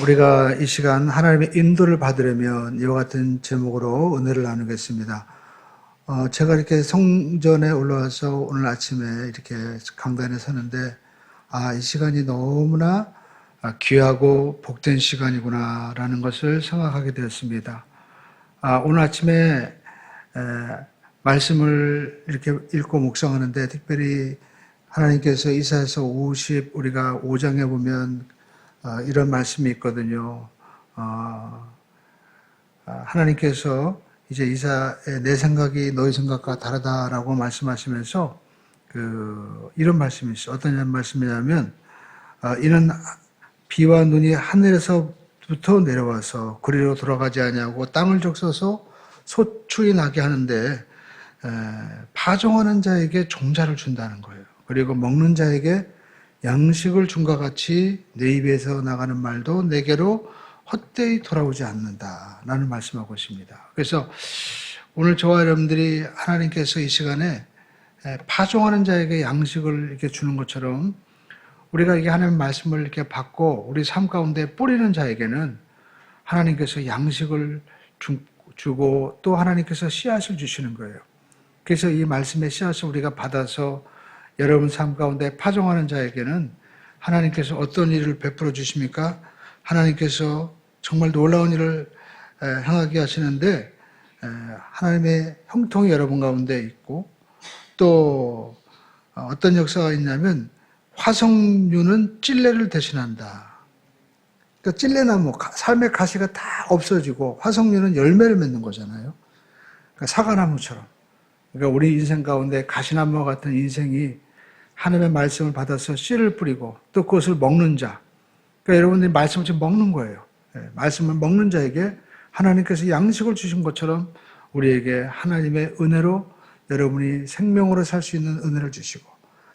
우리가 이 시간 하나님의 인도를 받으려면 이와 같은 제목으로 은혜를 나누겠습니다. 제가 이렇게 성전에 올라와서 오늘 아침에 이렇게 강단에 서는데, 이 시간이 너무나 귀하고 복된 시간이구나라는 것을 생각하게 되었습니다. 오늘 아침에 말씀을 이렇게 읽고 묵상하는데, 특별히 하나님께서 이사야서 50 우리가 5장에 보면 이런 말씀이 있거든요. 하나님께서 이제 이사야의 내 생각이 너희 생각과 다르다라고 말씀하시면서 이런 말씀이 있어요. 어떤 말씀이냐면 이는 비와 눈이 하늘에서부터 내려와서 그리로 돌아가지 아니하고 땅을 적셔서 소출이 나게 하는데 파종하는 자에게 종자를 준다는 거예요. 그리고 먹는 자에게 양식을 준과 같이 내 입에서 나가는 말도 내게로 헛되이 돌아오지 않는다라는 말씀하고 있습니다. 그래서 오늘 저와 여러분들이 하나님께서 이 시간에 파종하는 자에게 양식을 이렇게 주는 것처럼 우리가 이게 하나님의 말씀을 이렇게 받고 우리 삶 가운데 뿌리는 자에게는 하나님께서 양식을 주고 또 하나님께서 씨앗을 주시는 거예요. 그래서 이 말씀의 씨앗을 우리가 받아서 여러분 삶 가운데 파종하는 자에게는 하나님께서 어떤 일을 베풀어 주십니까? 하나님께서 정말 놀라운 일을 행하게 하시는데 하나님의 형통이 여러분 가운데 있고 또 어떤 역사가 있냐면 화석류는 찔레를 대신한다. 그러니까 찔레나무, 삶의 가시가 다 없어지고 화석류는 열매를 맺는 거잖아요. 그러니까 사과나무처럼. 그러니까 우리 인생 가운데 가시나무와 같은 인생이 하나님의 말씀을 받아서 씨를 뿌리고 또 그것을 먹는 자. 그러니까 여러분들이 말씀을 지금 먹는 거예요. 말씀을 먹는 자에게 하나님께서 양식을 주신 것처럼 우리에게 하나님의 은혜로 여러분이 생명으로 살 수 있는 은혜를 주시고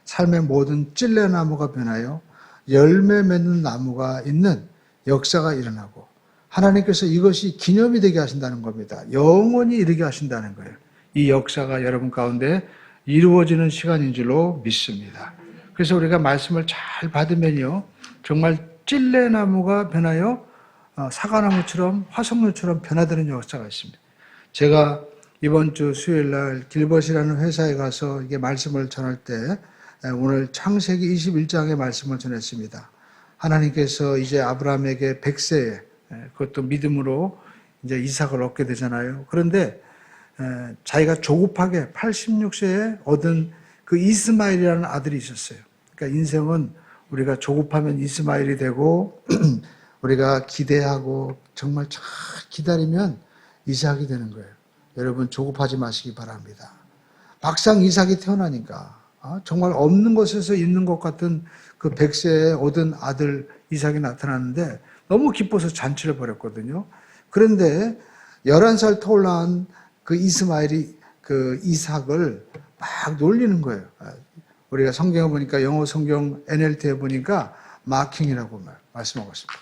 삶의 모든 찔레나무가 변하여 열매 맺는 나무가 있는 역사가 일어나고 하나님께서 이것이 기념이 되게 하신다는 겁니다. 영원히 이르게 하신다는 거예요. 이 역사가 여러분 가운데 이루어지는 시간인 줄로 믿습니다. 그래서 우리가 말씀을 잘 받으면요, 정말 찔레나무가 변하여 사과나무처럼 화석류처럼 변화되는 역사가 있습니다. 제가 이번 주 수요일 날 길벗이라는 회사에 가서 이게 말씀을 전할 때 오늘 창세기 21장의 말씀을 전했습니다. 하나님께서 이제 아브라함에게 100세에 그것도 믿음으로 이제 이삭을 얻게 되잖아요. 그런데 자기가 조급하게 86세에 얻은 그 이스마엘이라는 아들이 있었어요. 그러니까 인생은 우리가 조급하면 이스마엘이 되고 우리가 기대하고 정말 잘 기다리면 이삭이 되는 거예요. 여러분 조급하지 마시기 바랍니다. 막상 이삭이 태어나니까 정말 없는 것에서 있는 것 같은 그 100세에 얻은 아들 이삭이 나타나는데 너무 기뻐서 잔치를 벌였거든요. 그런데 11살 터울난 그 이스마엘이 그 이삭을 막 놀리는 거예요. 우리가 성경에 보니까 영어 성경 NLT에 보니까 마킹이라고 말씀하고 있습니다.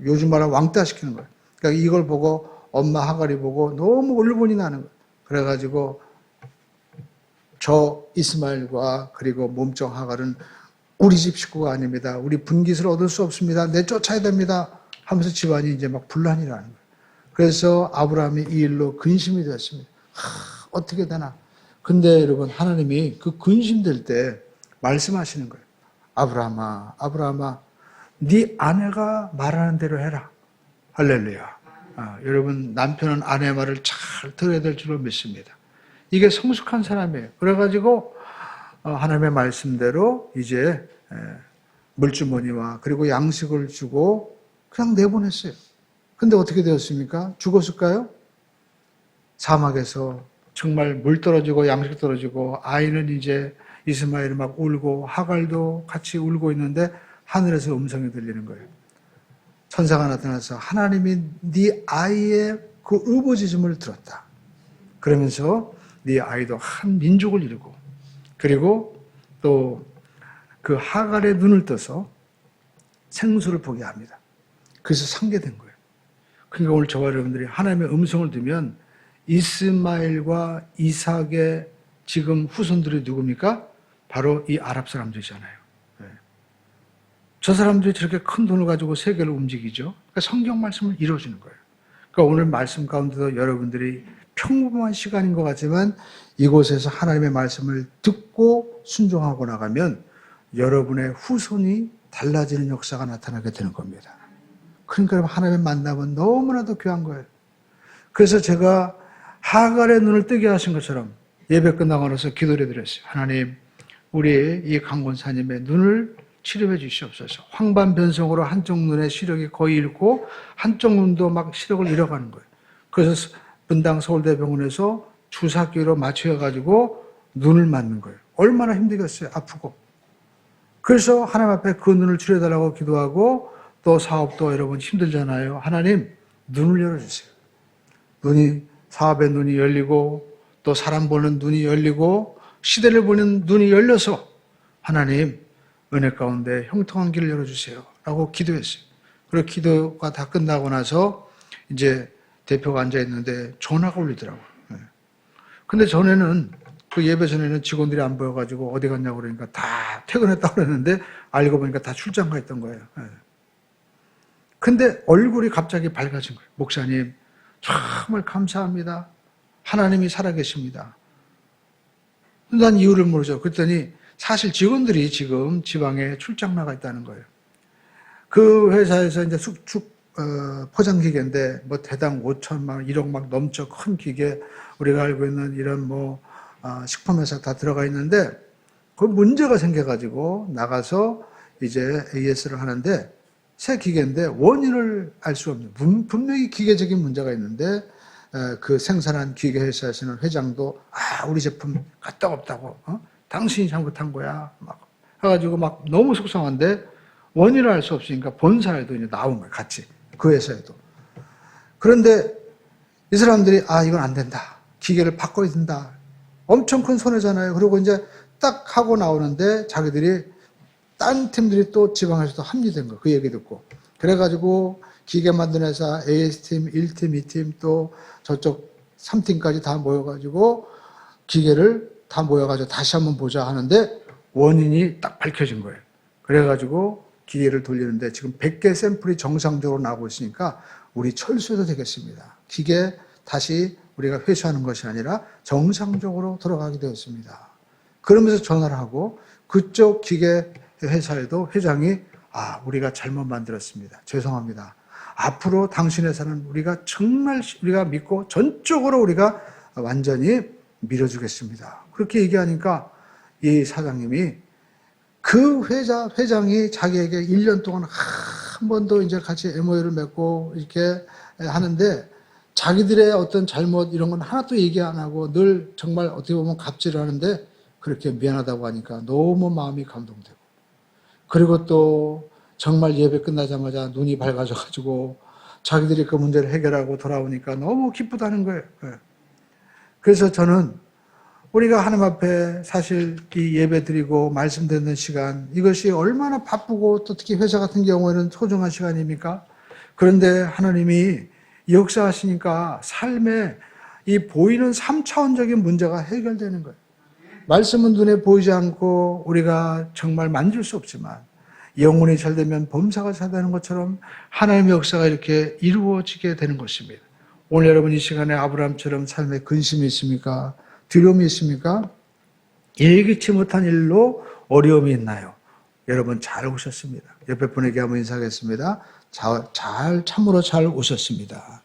요즘 말하면 왕따 시키는 거예요. 그러니까 이걸 보고 엄마 하갈이 보고 너무 울분이 나는 거예요. 그래가지고 저 이스마엘과 그리고 몸종 하갈은 우리 집 식구가 아닙니다. 우리 분깃을 얻을 수 없습니다. 내쫓아야 됩니다. 하면서 집안이 이제 막 분란이 나는 거예요. 그래서 아브라함이 이 일로 근심이 되었습니다. 어떻게 되나. 근데 여러분 하나님이 그 근심될 때 말씀하시는 거예요. 아브라함아, 아브라함아, 네 아내가 말하는 대로 해라. 할렐루야. 여러분 남편은 아내의 말을 잘 들어야 될 줄로 믿습니다. 이게 성숙한 사람이에요. 그래가지고 하나님의 말씀대로 이제 물주머니와 그리고 양식을 주고 그냥 내보냈어요. 근데 어떻게 되었습니까? 죽었을까요? 사막에서 정말 물 떨어지고 양식 떨어지고 아이는 이제 이스마엘이 막 울고 하갈도 같이 울고 있는데 하늘에서 음성이 들리는 거예요. 천사가 나타나서 하나님이 네 아이의 그 울부짖음을 들었다. 그러면서 네 아이도 한 민족을 이루고 그리고 또 그 하갈의 눈을 떠서 생수를 보게 합니다. 그래서 상계된 거예요. 그러니까 오늘 저와 여러분들이 하나님의 음성을 들으면 이스마엘과 이삭의 지금 후손들이 누굽니까? 바로 이 아랍 사람들이잖아요. 저 사람들이 저렇게 큰 돈을 가지고 세계를 움직이죠. 그러니까 성경 말씀을 이루어지는 거예요. 그러니까 오늘 말씀 가운데도 여러분들이 평범한 시간인 것 같지만 이곳에서 하나님의 말씀을 듣고 순종하고 나가면 여러분의 후손이 달라지는 역사가 나타나게 되는 겁니다. 그러니까 하나님의 만남은 너무나도 귀한 거예요. 그래서 제가 하갈의 눈을 뜨게 하신 것처럼 예배 끝나고 나서 기도를 드렸어요. 하나님, 우리 이 강권사님의 눈을 치료해 주시옵소서. 황반변성으로 한쪽 눈의 시력이 거의 잃고 한쪽 눈도 막 시력을 잃어가는 거예요. 그래서 분당 서울대병원에서 주사기로 맞춰가지고 눈을 맞는 거예요. 얼마나 힘들겠어요. 아프고. 그래서 하나님 앞에 그 눈을 치료해달라고 기도하고 또 사업도 여러분 힘들잖아요. 하나님, 눈을 열어주세요. 사업의 눈이 열리고 또 사람 보는 눈이 열리고 시대를 보는 눈이 열려서 하나님, 은혜 가운데 형통한 길을 열어주세요. 라고 기도했어요. 그리고 기도가 다 끝나고 나서 이제 대표가 앉아있는데 전화가 울리더라고요. 근데 전에는 그 예배 전에는 직원들이 안 보여가지고 어디 갔냐고 그러니까 다 퇴근했다고 그랬는데 알고 보니까 다 출장 가 있던 거예요. 근데 얼굴이 갑자기 밝아진 거예요. 목사님, 정말 감사합니다. 하나님이 살아계십니다. 난 이유를 모르죠. 그랬더니 사실 직원들이 지금 지방에 출장 나가 있다는 거예요. 그 회사에서 이제 포장 기계인데 뭐 대당 5천만 원, 1억 막 넘쳐 큰 기계, 우리가 알고 있는 이런 식품회사 다 들어가 있는데 그 문제가 생겨가지고 나가서 이제 AS를 하는데 새 기계인데 원인을 알 수 없는, 분명히 기계적인 문제가 있는데 그 생산한 기계 회사에서는 회장도 우리 제품 까딱없다고, 당신이 잘못한 거야 막 해가지고 막 너무 속상한데 원인을 알 수 없으니까 본사에도 이제 나온 거예요. 같이 그 회사에도. 그런데 이 사람들이 이건 안 된다, 기계를 바꿔야 된다, 엄청 큰 손해잖아요. 그리고 이제 딱 하고 나오는데 자기들이 딴 팀들이 또 지방에서도 합류된 거예요. 그 얘기 듣고. 그래가지고 기계 만든 회사 AS팀 1팀 2팀 또 저쪽 3팀까지 다 모여가지고 기계를 다 모여가지고 다시 한번 보자 하는데 원인이 딱 밝혀진 거예요. 그래가지고 기계를 돌리는데 지금 100개 샘플이 정상적으로 나오고 있으니까 우리 철수해도 되겠습니다. 기계 다시 우리가 회수하는 것이 아니라 정상적으로 돌아가게 되었습니다. 그러면서 전화를 하고 그쪽 기계 회사에도 회장이 우리가 잘못 만들었습니다. 죄송합니다. 앞으로 당신 회사는 우리가 정말 우리가 믿고 전적으로 우리가 완전히 밀어주겠습니다. 그렇게 얘기하니까 이 사장님이 그 회장이 자기에게 1년 동안 한 번도 이제 같이 MOU를 맺고 이렇게 하는데 자기들의 어떤 잘못 이런 건 하나도 얘기 안 하고 늘 정말 어떻게 보면 갑질을 하는데 그렇게 미안하다고 하니까 너무 마음이 감동되고, 그리고 또 정말 예배 끝나자마자 눈이 밝아져가지고 자기들이 그 문제를 해결하고 돌아오니까 너무 기쁘다는 거예요. 그래서 저는 우리가 하나님 앞에 사실 이 예배 드리고 말씀 듣는 시간, 이것이 얼마나 바쁘고 또 특히 회사 같은 경우에는 소중한 시간입니까? 그런데 하나님이 역사하시니까 삶에 이 보이는 3차원적인 문제가 해결되는 거예요. 말씀은 눈에 보이지 않고 우리가 정말 만질 수 없지만 영혼이 잘 되면 범사가 잘 되는 것처럼 하나님의 역사가 이렇게 이루어지게 되는 것입니다. 오늘 여러분 이 시간에 아브라함처럼 삶에 근심이 있습니까? 두려움이 있습니까? 예기치 못한 일로 어려움이 있나요? 여러분 잘 오셨습니다. 옆에 분에게 한번 인사하겠습니다. 참으로 잘 오셨습니다.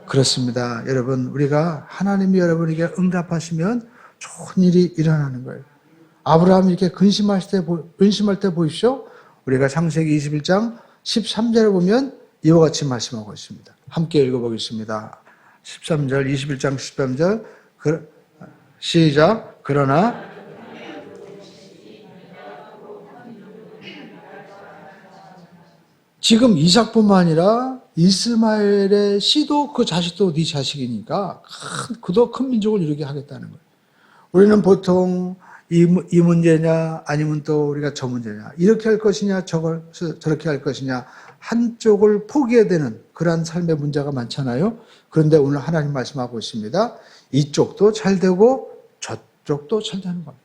그렇습니다. 여러분, 우리가 하나님이 여러분에게 응답하시면 좋은 일이 일어나는 거예요. 아브라함이 이렇게 근심할 때 보십시오. 우리가 창세기 21장 13절에 보면 이와 같이 말씀하고 있습니다. 함께 읽어보겠습니다. 13절, 21장 13절, 시작. 그러나 지금 이삭뿐만 아니라 이스마엘의 씨도 그 자식도 네 자식이니까 그도 큰 민족을 이루게 하겠다는 거예요. 우리는 보통 이 문제냐 아니면 또 우리가 저 문제냐, 이렇게 할 것이냐 저렇게 할 것이냐, 한쪽을 포기해야 되는 그러한 삶의 문제가 많잖아요. 그런데 오늘 하나님 말씀하고 있습니다. 이쪽도 잘 되고 저쪽도 잘 되는 겁니다.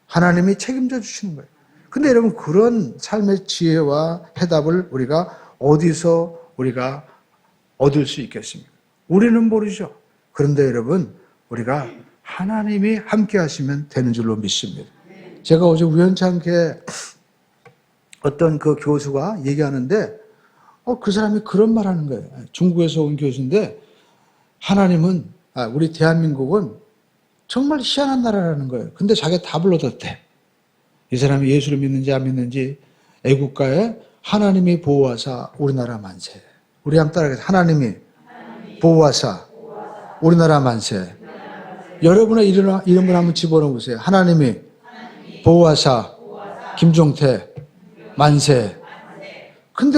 하나님이 책임져 주시는 거예요. 근데 여러분, 그런 삶의 지혜와 해답을 우리가 어디서 우리가 얻을 수 있겠습니까? 우리는 모르죠. 그런데 여러분, 우리가 하나님이 함께 하시면 되는 줄로 믿습니다. 제가 어제 우연치 않게 어떤 그 교수가 얘기하는데, 그 사람이 그런 말 하는 거예요. 중국에서 온 교수인데, 우리 대한민국은 정말 희한한 나라라는 거예요. 근데 자기가 답을 얻었대. 이 사람이 예수를 믿는지 안 믿는지 애국가에 하나님이 보호하사 우리나라 만세. 우리 한번 따라하겠습니다. 하나님이 보호하사 우리나라 만세. 여러분의 이름을 한번 집어넣어 보세요. 하나님이 보호하사 김종태 만세. 근데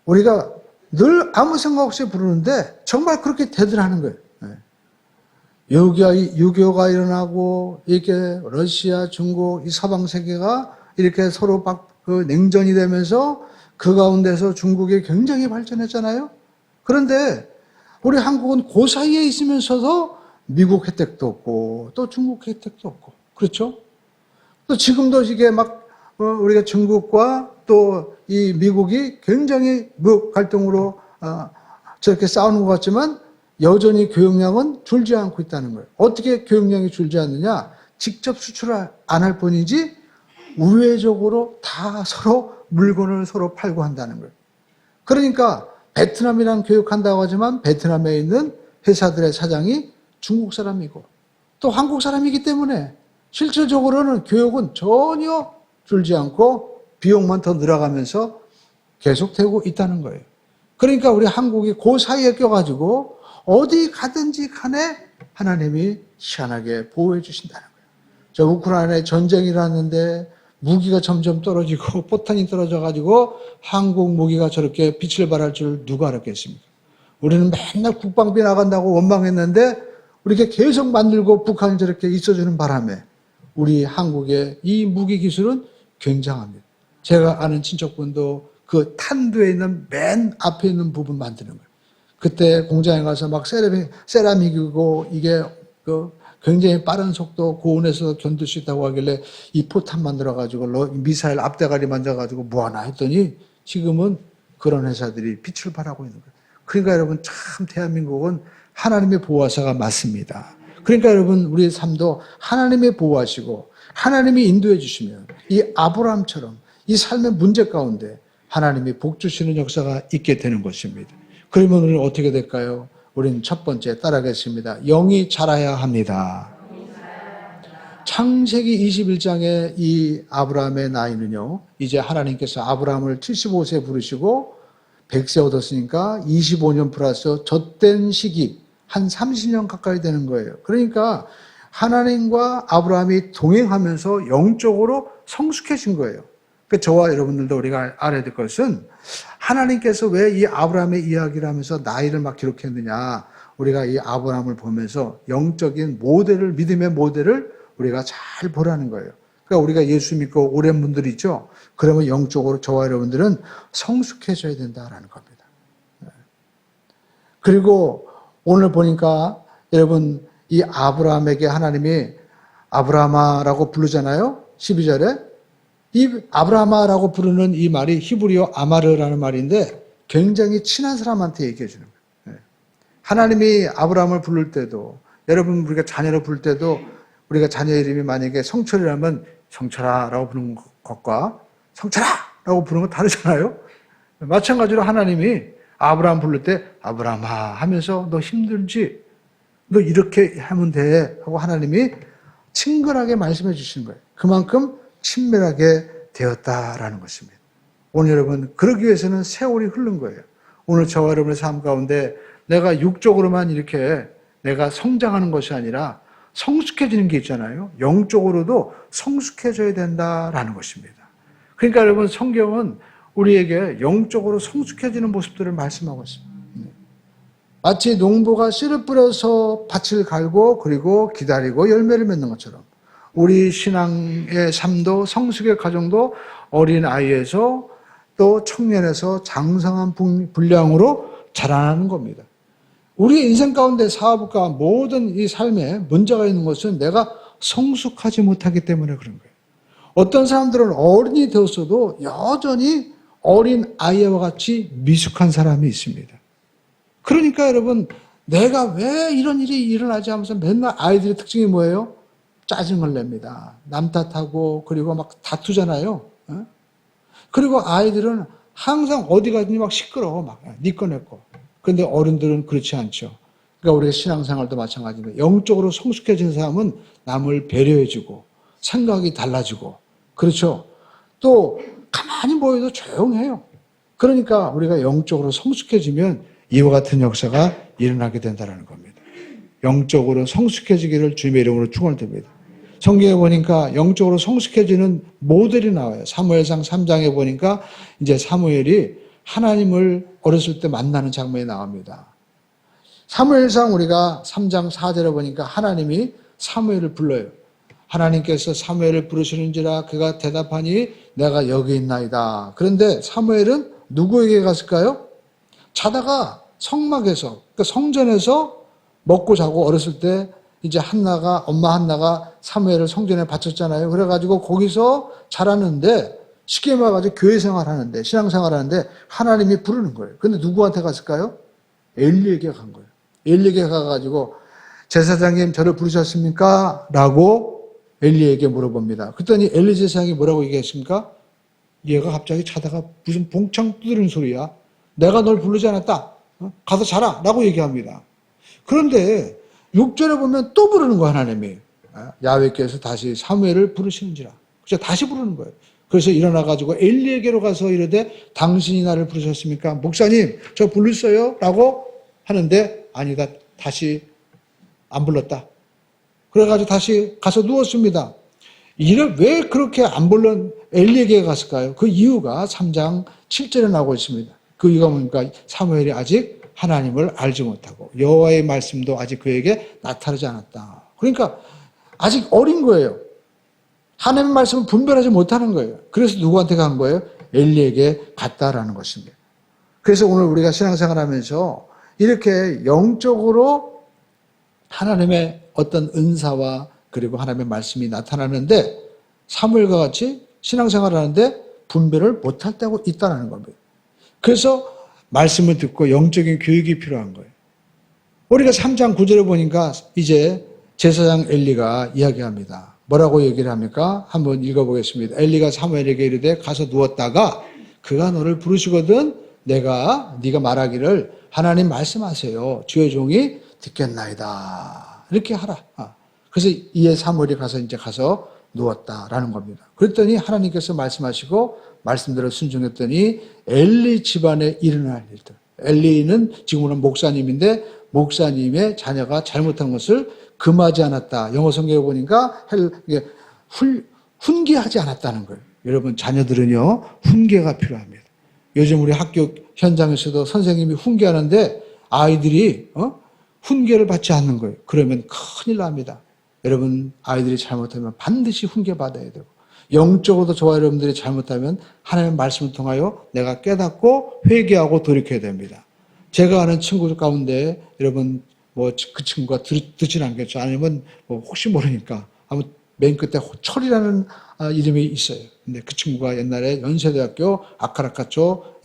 우리가 늘 아무 생각 없이 부르는데 정말 그렇게 되더라는 거예요. 6.25가 일어나고 이게 러시아, 중국, 이 서방 세계가 이렇게 서로 냉전이 되면서 그 가운데서 중국이 굉장히 발전했잖아요. 그런데 우리 한국은 그 사이에 있으면서도 미국 혜택도 없고 또 중국 혜택도 없고 그렇죠? 또 지금도 이게 우리가 중국과 또 이 미국이 굉장히 갈등으로 저렇게 싸우는 것 같지만 여전히 교역량은 줄지 않고 있다는 거예요. 어떻게 교역량이 줄지 않느냐? 직접 수출을 안 할 뿐이지 우회적으로 다 서로 물건을 서로 팔고 한다는 거예요. 그러니까 베트남이랑 교역한다고 하지만 베트남에 있는 회사들의 사장이 중국 사람이고 또 한국 사람이기 때문에 실질적으로는 교역은 전혀 줄지 않고 비용만 더 늘어가면서 계속되고 있다는 거예요. 그러니까 우리 한국이 그 사이에 껴가지고 어디 가든지 간에 하나님이 희한하게 보호해 주신다는 거예요. 저 우크라이나에 전쟁이 일어났는데 무기가 점점 떨어지고 포탄이 떨어져가지고 한국 무기가 저렇게 빛을 발할 줄 누가 알았겠습니까? 우리는 맨날 국방비 나간다고 원망했는데 우리가 계속 만들고 북한이 저렇게 있어주는 바람에 우리 한국의 이 무기 기술은 굉장합니다. 제가 아는 친척분도 그 탄두에 있는 맨 앞에 있는 부분 만드는 거예요. 그때 공장에 가서 세라믹이고 이게 굉장히 빠른 속도 고온에서 견딜 수 있다고 하길래 이 포탄 만들어가지고 미사일 앞대가리 만져가지고 뭐하나 했더니 지금은 그런 회사들이 빛을 발하고 있는 거예요. 그러니까 여러분 참 대한민국은 하나님의 보호하사가 맞습니다. 그러니까 여러분 우리의 삶도 하나님의 보호하시고 하나님이 인도해 주시면 이 아브라함처럼 이 삶의 문제 가운데 하나님이 복 주시는 역사가 있게 되는 것입니다. 그러면 우리는 어떻게 될까요? 우리는 첫 번째 따라가겠습니다. 영이 자라야 합니다. 창세기 21장의 이 아브라함의 나이는요, 이제 하나님께서 아브라함을 75세 부르시고 100세 얻었으니까 25년 플러스 젖된 시기 한 30년 가까이 되는 거예요. 그러니까 하나님과 아브라함이 동행하면서 영적으로 성숙해진 거예요. 저와 여러분들도 우리가 알아야 될 것은 하나님께서 왜 이 아브라함의 이야기를 하면서 나이를 막 기록했느냐. 우리가 이 아브라함을 보면서 영적인 모델을, 믿음의 모델을 우리가 잘 보라는 거예요. 그러니까 우리가 예수 믿고 오랜 분들이 있죠. 그러면 영적으로 저와 여러분들은 성숙해져야 된다라는 겁니다. 그리고 오늘 보니까 여러분 이 아브라함에게 하나님이 아브라함아라고 부르잖아요. 12절에. 이 아브라함아라고 부르는 이 말이 히브리어 아마르라는 말인데 굉장히 친한 사람한테 얘기해 주는 거예요. 하나님이 아브라함을 부를 때도 여러분 우리가 자녀를 부를 때도 우리가 자녀 이름이 만약에 성철이라면 성철아라고 부르는 것과 성철아라고 부르는 건 다르잖아요. 마찬가지로 하나님이 아브라함 부를 때 아브라함아 하면서 너 힘들지? 너 이렇게 하면 돼 하고 하나님이 친근하게 말씀해 주시는 거예요. 그만큼 친밀하게 되었다라는 것입니다. 오늘 여러분 그러기 위해서는 세월이 흐른 거예요. 오늘 저와 여러분의 삶 가운데 내가 육적으로만 이렇게 내가 성장하는 것이 아니라 성숙해지는 게 있잖아요. 영적으로도 성숙해져야 된다라는 것입니다. 그러니까 여러분 성경은 우리에게 영적으로 성숙해지는 모습들을 말씀하고 있습니다. 마치 농부가 씨를 뿌려서 밭을 갈고 그리고 기다리고 열매를 맺는 것처럼 우리 신앙의 삶도 성숙의 과정도 어린 아이에서 또 청년에서 장성한 분량으로 자라나는 겁니다. 우리 인생 가운데 사업과 모든 이 삶에 문제가 있는 것은 내가 성숙하지 못하기 때문에 그런 거예요. 어떤 사람들은 어른이 되었어도 여전히 어린 아이와 같이 미숙한 사람이 있습니다. 그러니까 여러분, 내가 왜 이런 일이 일어나지 하면서 맨날 아이들의 특징이 뭐예요? 짜증을 냅니다. 남 탓하고, 그리고 막 다투잖아요. 그리고 아이들은 항상 어디 가든지 막 시끄러워. 막, 니 거 내 거. 그런데 어른들은 그렇지 않죠. 그러니까 우리의 신앙생활도 마찬가지입니다. 영적으로 성숙해진 사람은 남을 배려해주고, 생각이 달라지고, 그렇죠. 또, 가만히 보여도 조용해요. 그러니까 우리가 영적으로 성숙해지면 이와 같은 역사가 일어나게 된다는 겁니다. 영적으로 성숙해지기를 주님의 이름으로 축원드립니다. 성경에 보니까 영적으로 성숙해지는 모델이 나와요. 사무엘상 3장에 보니까 이제 사무엘이 하나님을 어렸을 때 만나는 장면이 나옵니다. 사무엘상 우리가 3장 4절에 보니까 하나님이 사무엘을 불러요. 하나님께서 사무엘을 부르시는지라 그가 대답하니 내가 여기 있나이다. 그런데 사무엘은 누구에게 갔을까요? 자다가 성막에서, 그러니까 성전에서 먹고 자고 어렸을 때 이제 엄마 한나가 사무엘을 성전에 바쳤잖아요. 그래가지고 거기서 자랐는데 쉽게 말해가지고 교회 생활하는데, 신앙생활 하는데 하나님이 부르는 거예요. 근데 누구한테 갔을까요? 엘리에게 간 거예요. 엘리에게 가가지고 제사장님 저를 부르셨습니까? 라고 엘리에게 물어봅니다. 그랬더니 엘리 제사장이 뭐라고 얘기했습니까? 얘가 갑자기 자다가 무슨 봉창 두드리는 소리야. 내가 널 부르지 않았다. 가서 자라. 라고 얘기합니다. 그런데 6절에 보면 또 부르는 거야, 하나님이. 야훼께서 다시 사무엘을 부르시는지라. 그래서 다시 부르는 거예요. 그래서 일어나가지고 엘리에게로 가서 이르되 당신이 나를 부르셨습니까? 목사님, 저 불렀어요? 라고 하는데 아니다. 다시 안 불렀다. 그래가지고 다시 가서 누웠습니다. 왜 그렇게 안 불른 엘리에게 갔을까요? 그 이유가 3장 7절에 나오고 있습니다. 그 이유가 뭡니까? 사무엘이 아직 하나님을 알지 못하고 여호와의 말씀도 아직 그에게 나타나지 않았다. 그러니까 아직 어린 거예요. 하나님의 말씀을 분별하지 못하는 거예요. 그래서 누구한테 간 거예요? 엘리에게 갔다라는 것입니다. 그래서 오늘 우리가 신앙생활하면서 이렇게 영적으로 하나님의 어떤 은사와 그리고 하나님의 말씀이 나타나는데 사무엘과 같이 신앙생활을 하는데 분별을 못할 때가 있다는 겁니다. 그래서 말씀을 듣고 영적인 교육이 필요한 거예요. 우리가 3장 9절에 보니까 이제 제사장 엘리가 이야기합니다. 뭐라고 얘기를 합니까? 한번 읽어보겠습니다. 엘리가 사무엘에게 이르되 가서 누웠다가 그가 너를 부르시거든 네가 말하기를 하나님 말씀하세요. 주의 종이 듣겠나이다. 이렇게 하라. 그래서 이에 사무엘이 가서 누웠다라는 겁니다. 그랬더니 하나님께서 말씀하시고 말씀대로 순종했더니 엘리 집안에 일어날 일들. 엘리는 지금은 목사님인데 목사님의 자녀가 잘못한 것을 금하지 않았다. 영어 성경에 보니까 훈계하지 않았다는 거예요. 여러분 자녀들은요 훈계가 필요합니다. 요즘 우리 학교 현장에서도 선생님이 훈계하는데 아이들이 훈계를 받지 않는 거예요. 그러면 큰일 납니다. 여러분 아이들이 잘못하면 반드시 훈계받아야 되고 영적으로도 저와 여러분들이 잘못하면 하나님의 말씀을 통하여 내가 깨닫고 회개하고 돌이켜야 됩니다. 제가 아는 친구들 가운데 여러분 그 친구가 듣진 않겠죠. 아니면 혹시 모르니까 아무튼 맨 끝에 철이라는 이름이 있어요. 근데 그 친구가 옛날에 연세대학교 아카라카 쪽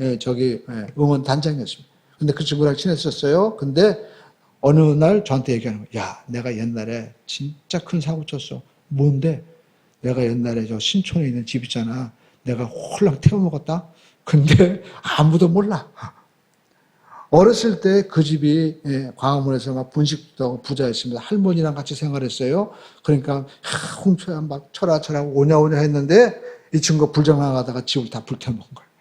응원 단장이었습니다. 근데 그 친구랑 친했었어요. 근데 어느 날 저한테 얘기하는 거예요. 야, 내가 옛날에 진짜 큰 사고 쳤어. 뭔데? 내가 옛날에 저 신촌에 있는 집 있잖아. 내가 홀랑 태워먹었다? 근데 아무도 몰라. 어렸을 때 그 집이 광화문에서 막 분식도 하고 부자였습니다. 할머니랑 같이 생활했어요. 그러니까 홍초야 막 철하철하고 오냐오냐 했는데 이 친구가 불장난하다가 집을 다 불태워먹은 거예요.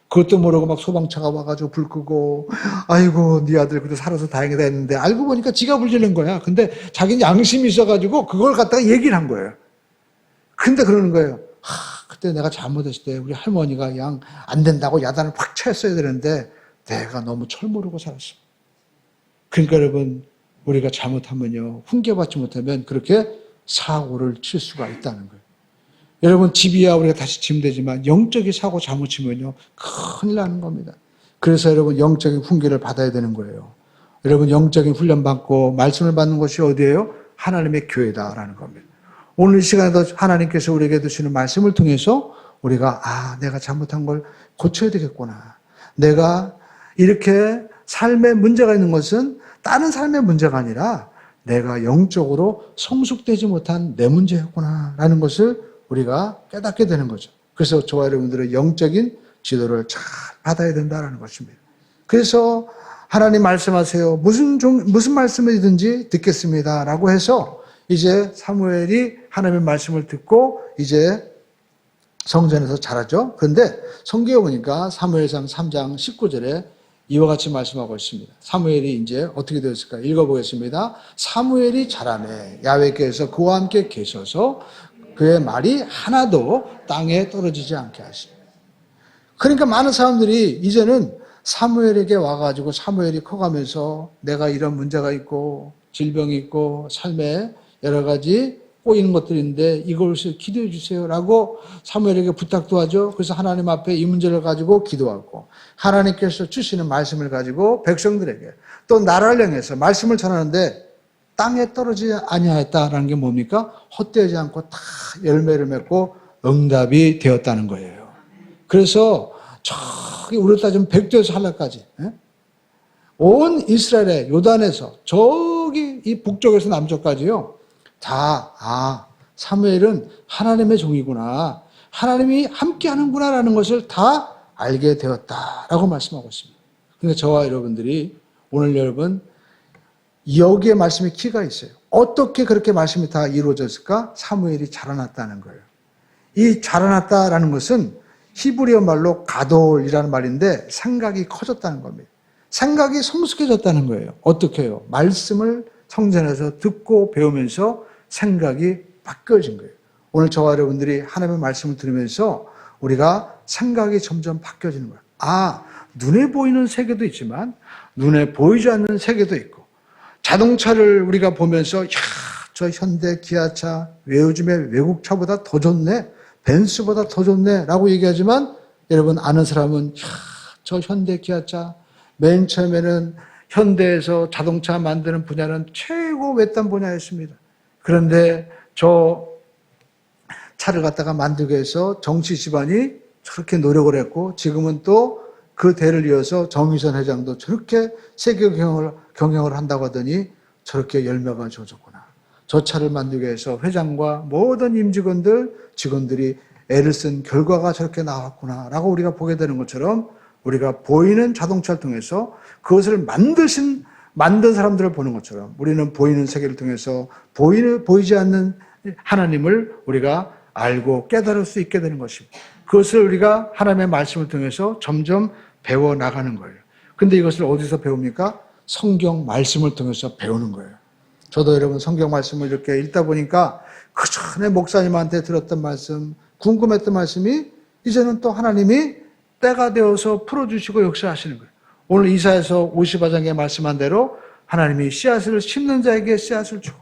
그것도 모르고 막 소방차가 와가지고 불 끄고 아이고 네 아들 그래도 살아서 다행이다 했는데 알고 보니까 지가 불지른 거야. 근데 자기는 양심이 있어가지고 그걸 갖다가 얘기를 한 거예요. 근데 그러는 거예요. 그때 내가 잘못했을 때 우리 할머니가 그냥 안 된다고 야단을 확 쳤어야 되는데 내가 너무 철 모르고 살았어. 그러니까 여러분 우리가 잘못하면요 훈계받지 못하면 그렇게 사고를 칠 수가 있다는 거예요. 여러분 집이야 우리가 다시 치면 되지만 영적인 사고 잘못 치면요 큰일 나는 겁니다. 그래서 여러분 영적인 훈계를 받아야 되는 거예요. 여러분 영적인 훈련 받고 말씀을 받는 것이 어디예요? 하나님의 교회다라는 겁니다. 오늘 이 시간에도 하나님께서 우리에게 주시는 말씀을 통해서 우리가 내가 잘못한 걸 고쳐야 되겠구나. 내가 이렇게 삶에 문제가 있는 것은 다른 삶의 문제가 아니라 내가 영적으로 성숙되지 못한 내 문제였구나 라는 것을 우리가 깨닫게 되는 거죠. 그래서 저와 여러분들은 영적인 지도를 잘 받아야 된다는 것입니다. 그래서 하나님 말씀하세요. 무슨 말씀이든지 듣겠습니다 라고 해서 이제 사무엘이 하나님의 말씀을 듣고 이제 성전에서 자라죠. 그런데 성경에 보니까 사무엘상 3장 19절에 이와 같이 말씀하고 있습니다. 사무엘이 이제 어떻게 되었을까? 읽어보겠습니다. 사무엘이 자라매 야훼께서 그와 함께 계셔서 그의 말이 하나도 땅에 떨어지지 않게 하시니. 그러니까 많은 사람들이 이제는 사무엘에게 와가지고 사무엘이 커가면서 내가 이런 문제가 있고 질병이 있고 삶에 여러 가지 꼬이는 것들인데 이것을 기도해 주세요라고 사무엘에게 부탁도 하죠. 그래서 하나님 앞에 이 문제를 가지고 기도하고 하나님께서 주시는 말씀을 가지고 백성들에게 또 나라를 향해서 말씀을 전하는데 땅에 떨어지지 아니하였다라는 게 뭡니까? 헛되지 않고 다 열매를 맺고 응답이 되었다는 거예요. 그래서 저기 우리로 따지면 백두에서 한라까지 온 이스라엘의 요단에서 저기 이 북쪽에서 남쪽까지요. 다 사무엘은 하나님의 종이구나. 하나님이 함께하는구나라는 것을 다 알게 되었다라고 말씀하고 있습니다. 그러니까 저와 여러분들이 오늘 여러분 여기에 말씀에 키가 있어요. 어떻게 그렇게 말씀이 다 이루어졌을까? 사무엘이 자라났다는 거예요. 이 자라났다라는 것은 히브리어 말로 가돌이라는 말인데 생각이 커졌다는 겁니다. 생각이 성숙해졌다는 거예요. 어떻게 해요? 말씀을 성전에서 듣고 배우면서 생각이 바뀌어진 거예요. 오늘 저와 여러분들이 하나님의 말씀을 들으면서 우리가 생각이 점점 바뀌어지는 거예요. 눈에 보이는 세계도 있지만 눈에 보이지 않는 세계도 있고 자동차를 우리가 보면서 저 현대 기아차 요즘에 외국차보다 더 좋네. 벤츠보다 더 좋네 라고 얘기하지만 여러분 아는 사람은 저 현대 기아차 맨 처음에는 현대에서 자동차 만드는 분야는 최고 외딴 분야였습니다. 그런데 저 차를 갖다가 만들기 위해서 정치 집안이 저렇게 노력을 했고 지금은 또 그 대를 이어서 정의선 회장도 저렇게 세계 경영을 한다고 하더니 저렇게 열매가 져졌구나. 저 차를 만들기 위해서 회장과 모든 직원들이 애를 쓴 결과가 저렇게 나왔구나 라고 우리가 보게 되는 것처럼 우리가 보이는 자동차를 통해서 그것을 만든 사람들을 보는 것처럼 우리는 보이는 세계를 통해서 보이지 않는 하나님을 우리가 알고 깨달을 수 있게 되는 것입니다. 그것을 우리가 하나님의 말씀을 통해서 점점 배워나가는 거예요. 근데 이것을 어디서 배웁니까? 성경 말씀을 통해서 배우는 거예요. 저도 여러분 성경 말씀을 이렇게 읽다 보니까 그 전에 목사님한테 들었던 말씀, 궁금했던 말씀이 이제는 또 하나님이 때가 되어서 풀어주시고 역사하시는 거예요. 오늘 이사야서 55장에 말씀한 대로 하나님이 씨앗을 심는 자에게 씨앗을 주고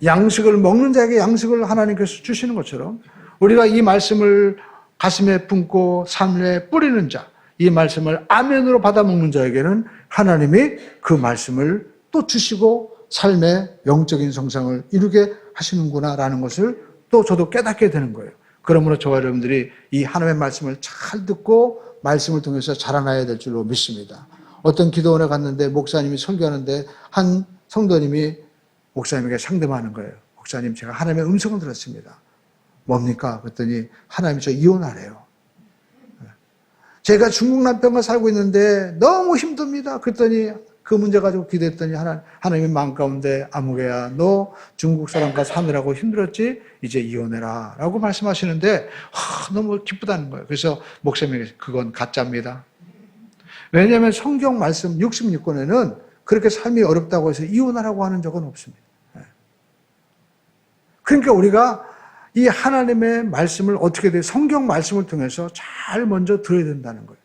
양식을 먹는 자에게 양식을 하나님께서 주시는 것처럼 우리가 이 말씀을 가슴에 품고 삶에 뿌리는 자, 이 말씀을 아멘으로 받아 먹는 자에게는 하나님이 그 말씀을 또 주시고 삶의 영적인 성장을 이루게 하시는구나라는 것을 또 저도 깨닫게 되는 거예요. 그러므로 저와 여러분들이 이 하나님의 말씀을 잘 듣고 말씀을 통해서 자라나야 될 줄로 믿습니다. 어떤 기도원에 갔는데 목사님이 설교하는데 한 성도님이 목사님에게 상담하는 거예요. 목사님, 제가 하나님의 음성을 들었습니다. 뭡니까? 그랬더니 하나님이 저 이혼하래요. 제가 중국 남편과 살고 있는데 너무 힘듭니다. 그랬더니 그 문제 가지고 기도했더니 하나님이 마음 가운데 아무개야 너 중국 사람과 사느라고 힘들었지? 이제 이혼해라 라고 말씀하시는데 너무 기쁘다는 거예요. 그래서 목사님에게 그건 가짜입니다. 왜냐하면 성경 말씀 66권에는 그렇게 삶이 어렵다고 해서 이혼하라고 하는 적은 없습니다. 그러니까 우리가 이 하나님의 말씀을 어떻게 돼? 성경 말씀을 통해서 잘 먼저 들어야 된다는 거예요.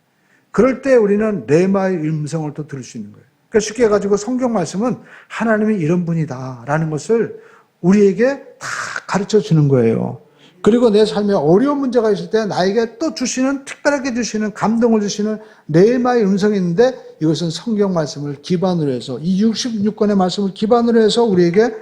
그럴 때 우리는 레마의 음성을 또 들을 수 있는 거예요. 그러니까 쉽게 해가지고 성경 말씀은 하나님이 이런 분이다라는 것을 우리에게 다 가르쳐 주는 거예요. 그리고 내 삶에 어려운 문제가 있을 때 나에게 또 특별하게 주시는, 감동을 주시는 레마의 음성이 있는데 이것은 성경 말씀을 기반으로 해서 이 66권의 말씀을 기반으로 해서 우리에게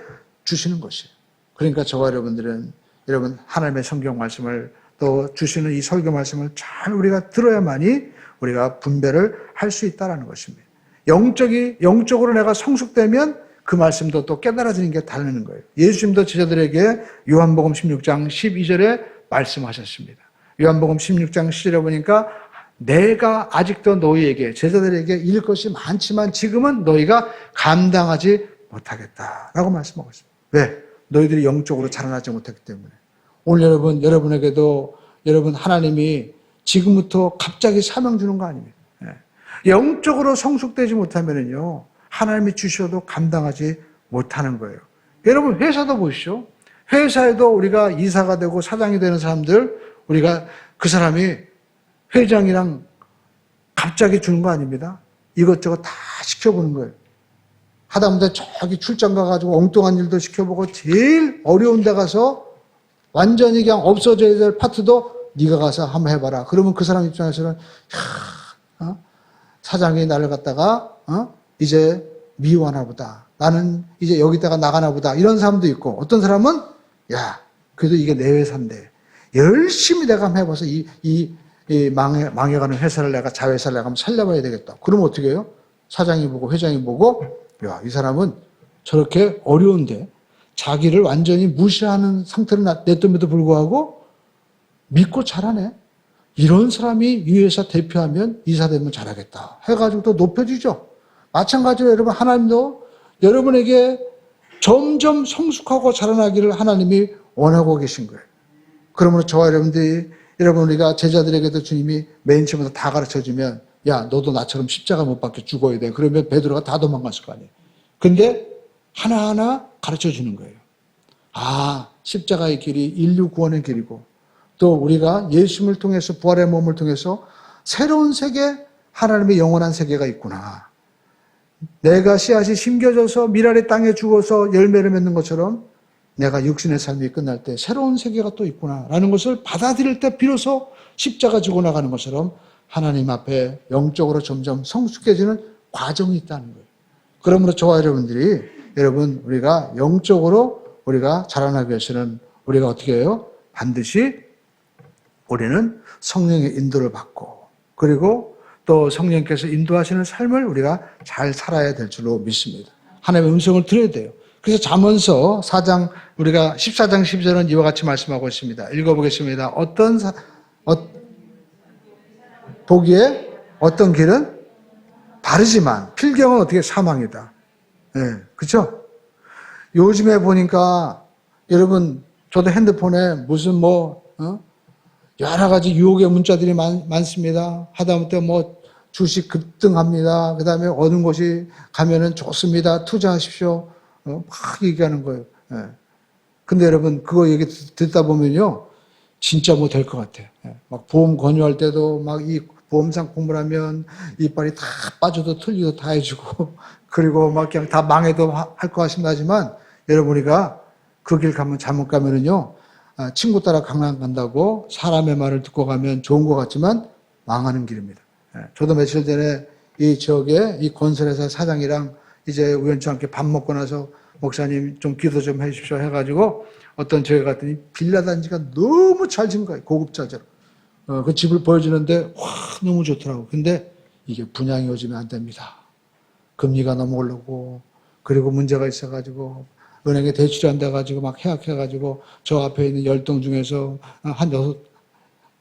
주시는 것이에요. 그러니까 저와 여러분들은 여러분 하나님의 성경 말씀을 또 주시는 이 설교 말씀을 잘 우리가 들어야만이 우리가 분별을 할 수 있다는 것입니다. 영적으로 내가 성숙되면 그 말씀도 또 깨달아지는 게 다르는 거예요. 예수님도 제자들에게 요한복음 16장 12절에 말씀하셨습니다. 요한복음 16장 10절에 보니까 내가 아직도 너희에게 제자들에게 일 것이 많지만 지금은 너희가 감당하지 못하겠다라고 말씀하고 있습니다. 왜? 너희들이 영적으로 자라나지 못했기 때문에. 오늘 여러분에게도 여러분 하나님이 지금부터 갑자기 사명 주는 거 아닙니까? 영적으로 성숙되지 못하면요 하나님이 주셔도 감당하지 못하는 거예요. 여러분 회사도 보시죠. 회사에도 우리가 이사가 되고 사장이 되는 사람들, 우리가 그 사람이 회장이랑 갑자기 주는 거 아닙니다. 이것저것 다 시켜보는 거예요. 하다못해 저기 출장 가가지고 엉뚱한 일도 시켜보고 제일 어려운 데 가서 완전히 그냥 없어져야 될 파트도 네가 가서 한번 해봐라. 그러면 그 사람 입장에서는 사장이 나를 갖다가 이제 미워하나 보다. 나는 이제 여기다가 나가나 보다. 이런 사람도 있고 어떤 사람은 야 그래도 이게 내 회사인데 열심히 내가 한번 해봐서 이 망해가는 회사를 내가 자회사를 내가 한번 살려봐야 되겠다. 그러면 어떻게 해요? 사장이 보고 회장이 보고 야, 이 사람은 저렇게 어려운데 자기를 완전히 무시하는 상태를 냈음에도 불구하고 믿고 잘하네. 이런 사람이 이 회사 대표하면 이사 되면 잘하겠다 해가지고 또 높여주죠. 마찬가지로 여러분 하나님도 여러분에게 점점 성숙하고 자라나기를 하나님이 원하고 계신 거예요. 그러므로 저와 여러분 우리가 제자들에게도 주님이 맨 처음부터 다 가르쳐주면 야 너도 나처럼 십자가 못 박혀 죽어야 돼. 그러면 베드로가 다 도망갔을 거 아니에요. 근데 하나하나 가르쳐주는 거예요. 아 십자가의 길이 인류 구원의 길이고 또 우리가 예수님을 통해서 부활의 몸을 통해서 새로운 세계 하나님의 영원한 세계가 있구나. 내가 씨앗이 심겨져서 미랄의 땅에 죽어서 열매를 맺는 것처럼 내가 육신의 삶이 끝날 때 새로운 세계가 또 있구나라는 것을 받아들일 때 비로소 십자가 지고 나가는 것처럼 하나님 앞에 영적으로 점점 성숙해지는 과정이 있다는 거예요. 그러므로 저와 여러분 우리가 영적으로 우리가 자라나기 위해서는 우리가 어떻게 해요? 반드시 우리는 성령의 인도를 받고 그리고 또 성령께서 인도하시는 삶을 우리가 잘 살아야 될 줄로 믿습니다. 하나님의 음성을 들어야 돼요. 그래서 잠언서 4장 우리가 14장 12절은 이와 같이 말씀하고 있습니다. 읽어보겠습니다. 보기에 어떤 길은 바르지만 필경은 어떻게 사망이다. 네, 그렇죠? 요즘에 보니까 여러분 저도 핸드폰에 무슨 여러 가지 유혹의 문자들이 많습니다. 하다못해 주식 급등합니다. 그 다음에 어느 곳이 가면은 좋습니다. 투자하십시오. 막 얘기하는 거예요. 예. 근데 여러분 그거 얘기 듣다 보면요 진짜 될 것 같아. 예. 막 보험 권유할 때도 막 이 보험상 공부하면 이빨이 다 빠져도 틀리도 다 해주고 그리고 막 그냥 다 망해도 할 것 같습니다. 하지만 여러분 우리가 그 길 가면 잘못 가면은요 친구 따라 강남 간다고 사람의 말을 듣고 가면 좋은 것 같지만 망하는 길입니다. 예. 저도 며칠 전에 이 지역에 이 건설회사 사장이랑 이제 우연찮게 밥 먹고 나서 목사님 좀 기도 좀 해주십시오 해가지고 어떤 지역에 갔더니 빌라 단지가 너무 잘 지은 거예요. 고급자재로. 그 집을 보여주는데 와 너무 좋더라고. 근데 이게 분양이 요즘에 안 됩니다. 금리가 너무 오르고 그리고 문제가 있어가지고 은행에 대출이 안 돼가지고 막 해약해가지고 저 앞에 있는 10동 중에서 한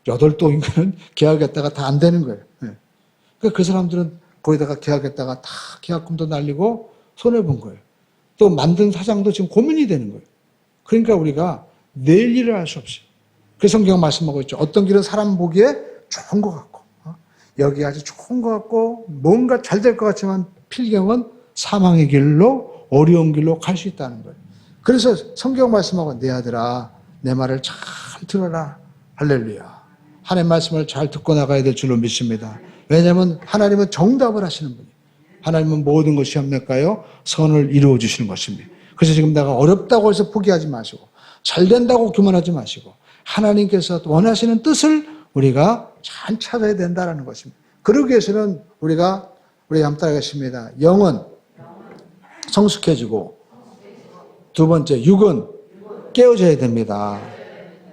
8동인가는 계약했다가 다 안 되는 거예요. 네. 그러니까 그 사람들은 거기다가 계약했다가 다 계약금도 날리고 손해본 거예요. 또 만든 사장도 지금 고민이 되는 거예요. 그러니까 우리가 내일 일을 할 수 없어요. 그 성경 말씀하고 있죠. 어떤 길은 사람 보기에 좋은 것 같고 여기 아주 좋은 것 같고 뭔가 잘 될 것 같지만 필경은 사망의 길로 어려운 길로 갈 수 있다는 거예요. 그래서 성경 말씀하고 내 아들아 내 말을 잘 들어라. 할렐루야. 하나님 말씀을 잘 듣고 나가야 될 줄로 믿습니다. 왜냐하면 하나님은 정답을 하시는 분이에요. 하나님은 모든 것이 합니까요? 선을 이루어 주시는 것입니다. 그래서 지금 내가 어렵다고 해서 포기하지 마시고 잘 된다고 교만하지 마시고 하나님께서 원하시는 뜻을 우리가 잘 찾아야 된다는 것입니다. 그러기 위해서는 우리 한번 따라가겠습니다. 영은 성숙해지고 두 번째 육은 깨어져야 됩니다.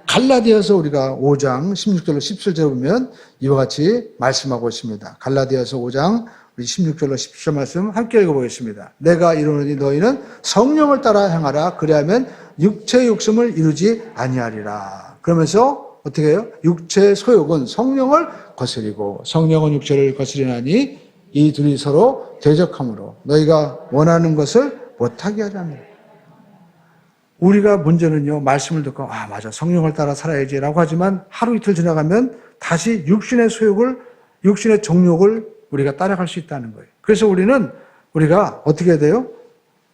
갈라디아서 우리가 5장 16절로 17절 보면 이와 같이 말씀하고 있습니다. 갈라디아서 5장 16절로 17절 말씀 함께 읽어보겠습니다. 내가 이르노니 너희는 성령을 따라 행하라. 그리하면 육체의 욕심을 이루지 아니하리라. 그러면서 어떻게 해요? 육체의 소욕은 성령을 거스리고 성령은 육체를 거스리나니 이 둘이 서로 대적함으로 너희가 원하는 것을 못하게 하자며. 우리가 문제는요, 말씀을 듣고 맞아, 성령을 따라 살아야지라고 하지만 하루 이틀 지나가면 다시 육신의 소욕을, 육신의 정욕을 우리가 따라갈 수 있다는 거예요. 그래서 우리가 어떻게 해야 돼요?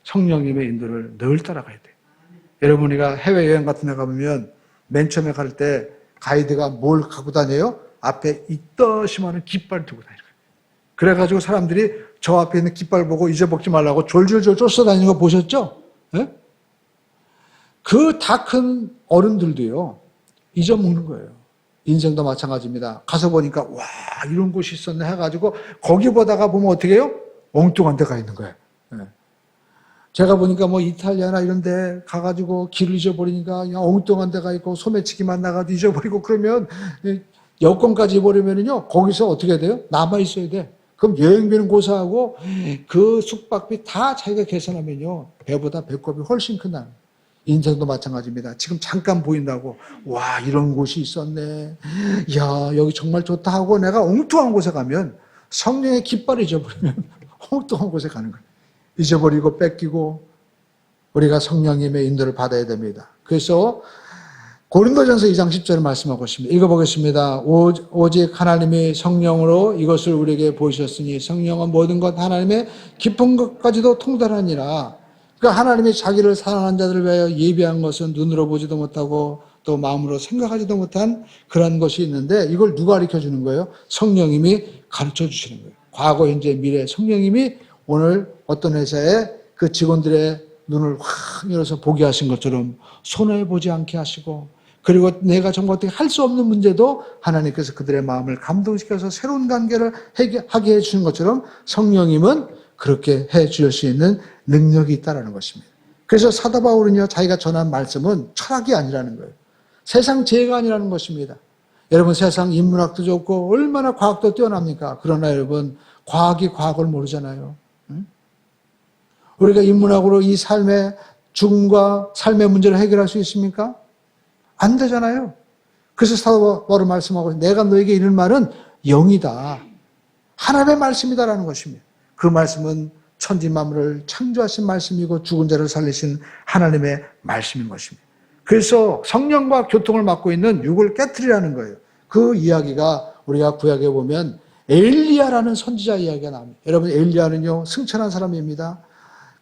성령님의 인도를 늘 따라가야 돼요. 여러분, 우리가 해외여행 같은 데 가보면 맨 처음에 갈 때 가이드가 뭘 갖고 다녀요? 앞에 이떠시만한 깃발 두고 다니는 거예요. 그래가지고 사람들이 저 앞에 있는 깃발 보고 잊어먹지 말라고 졸졸졸 쫓아다니는 거 보셨죠? 네? 그 다 큰 어른들도요, 잊어먹는 거예요. 인생도 마찬가지입니다. 가서 보니까, 와, 이런 곳이 있었네 해가지고, 거기 보다가 보면 어떻게 해요? 엉뚱한 데가 있는 거예요. 네. 제가 보니까 뭐 이탈리아나 이런 데 가가지고 길을 잊어버리니까 그냥 엉뚱한 데가 있고, 소매치기만 나가도 잊어버리고 그러면, 여권까지 잊어버리면요, 거기서 어떻게 해야 돼요? 남아있어야 돼. 그럼 여행비는 고사하고, 그 숙박비 다 자기가 계산하면요, 배보다 배꼽이 훨씬 큰다는 거예요. 인생도 마찬가지입니다. 지금 잠깐 보인다고, 와, 이런 곳이 있었네. 야, 여기 정말 좋다 하고 내가 엉뚱한 곳에 가면 성령의 깃발을 잊어버리면 엉뚱한 곳에 가는 거예요. 잊어버리고 뺏기고 우리가 성령님의 인도를 받아야 됩니다. 그래서 고린도전서 2장 10절을 말씀하고 있습니다. 읽어보겠습니다. 오직 하나님이 성령으로 이것을 우리에게 보이셨으니 성령은 모든 것 하나님의 깊은 것까지도 통달하니라. 그러니까 하나님이 자기를 사랑하는 자들을 위하여 예비한 것은 눈으로 보지도 못하고 또 마음으로 생각하지도 못한 그런 것이 있는데 이걸 누가 가르쳐 주는 거예요? 성령님이 가르쳐 주시는 거예요. 과거, 현재, 미래 성령님이 오늘 어떤 회사에 그 직원들의 눈을 확 열어서 보게 하신 것처럼 손해보지 않게 하시고 그리고 내가 정말 어떻게 할 수 없는 문제도 하나님께서 그들의 마음을 감동시켜서 새로운 관계를 하게 해주시는 것처럼 성령님은 그렇게 해 주실 수 있는 능력이 있다는 것입니다. 그래서 사도 바울은요, 자기가 전한 말씀은 철학이 아니라는 거예요. 세상 지혜가 아니라는 것입니다. 여러분, 세상 인문학도 좋고 얼마나 과학도 뛰어납니까? 그러나 여러분, 과학이 과학을 모르잖아요. 응? 우리가 인문학으로 이 삶의 죽음과 삶의 문제를 해결할 수 있습니까? 안 되잖아요. 그래서 사도 바울은 말씀하고 내가 너에게 이런 말은 영이다. 하나님의 말씀이다라는 것입니다. 그 말씀은 천지 만물을 창조하신 말씀이고 죽은 자를 살리신 하나님의 말씀인 것입니다. 그래서 성령과 교통을 맡고 있는 육을 깨트리라는 거예요. 그 이야기가 우리가 구약에 보면 엘리야라는 선지자 이야기가 나옵니다. 여러분, 엘리야는요, 승천한 사람입니다.